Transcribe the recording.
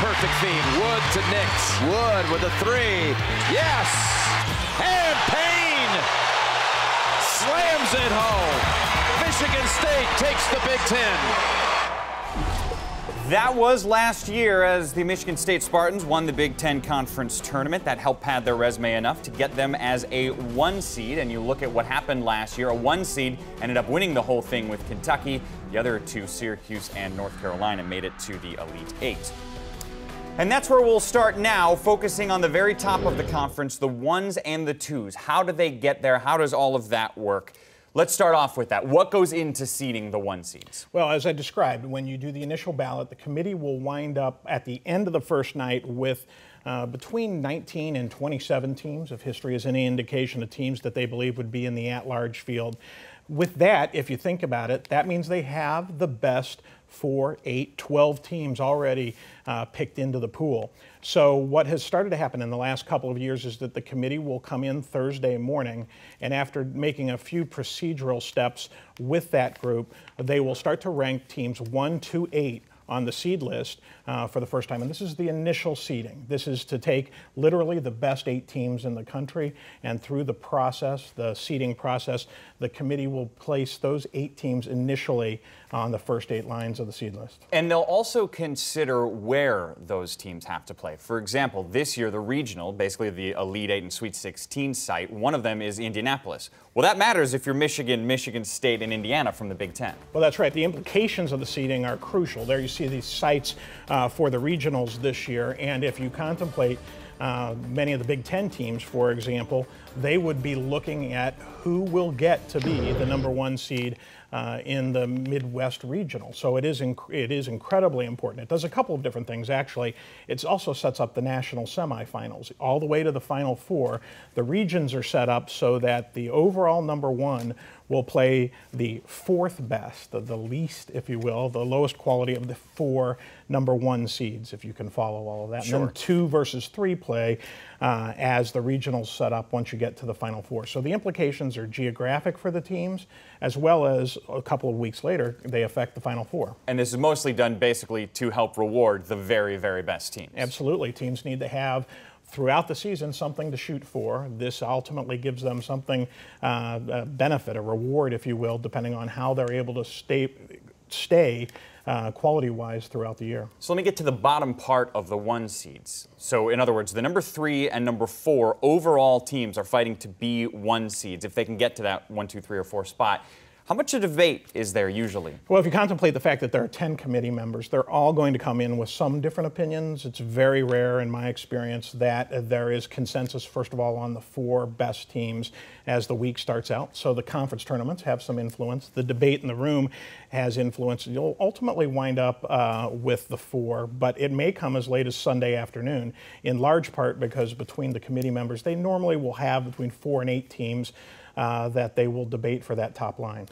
perfect feed. Wood to Nix. Wood with a three. Yes! And Payne slams it home. Michigan State takes the Big Ten. That was last year as the Michigan State Spartans won the Big Ten Conference Tournament. That helped pad their resume enough to get them as a 1 seed. And you look at what happened last year, a 1 seed ended up winning the whole thing with Kentucky. The other two, Syracuse and North Carolina, made it to the Elite Eight. And that's where we'll start now, focusing on the very top of the conference, the ones and the twos. How do they get there? How does all of that work? Let's start off with that. What goes into seeding the 1 seeds? Well, as I described, when you do the initial ballot, the committee will wind up at the end of the first night with between 19 and 27 teams, if history is any indication of teams that they believe would be in the at-large field. With that, if you think about it, that means they have the best 4, 8, 12 teams already picked into the pool. So what has started to happen in the last couple of years is that the committee will come in Thursday morning, and after making a few procedural steps with that group, they will start to rank teams 1 to 8 on the seed list for the first time. And this is the initial seeding. This is to take literally the best 8 teams in the country, and through the process, the seeding process, the committee will place those 8 teams initially on the first 8 lines of the seed list. And they'll also consider where those teams have to play. For example, this year, the regional, basically the Elite 8 and Sweet 16 site, one of them is Indianapolis. Well, that matters if you're Michigan, Michigan State, and Indiana from the Big Ten. Well, that's right. The implications of the seeding are crucial. There you see these sites for the regionals this year, and if you contemplate many of the Big Ten teams, for example, they would be looking at who will get to be the #1 seed in the Midwest regional. So it is incredibly important. It does a couple of different things, actually. It also sets up the national semifinals all the way to the Final Four. The regions are set up so that the overall #1 will play the 4th best, the least, if you will, the lowest quality of the 4 #1 seeds, if you can follow all of that. Sure. And then 2 versus 3 play as the regionals set up once you get to the Final Four. So the implications are geographic for the teams, as well as a couple of weeks later, they affect the Final Four. And this is mostly done basically to help reward the very, very best teams. Absolutely. Teams need to have throughout the season something to shoot for. This ultimately gives them something, a benefit, a reward, if you will, depending on how they're able to stay quality-wise throughout the year. So let me get to the bottom part of the 1 seeds. So in other words, the #3 and #4 overall teams are fighting to be 1 seeds if they can get to that 1, 2, 3, or 4 spot. How much a debate is there usually? Well, if you contemplate the fact that there are 10 committee members, they're all going to come in with some different opinions. It's very rare in my experience that there is consensus, first of all, on the 4 best teams as the week starts out. So the conference tournaments have some influence. The debate in the room has influence. You'll ultimately wind up with the 4, but it may come as late as Sunday afternoon, in large part because between the committee members, they normally will have between 4 and 8 teams that they will debate for that top line.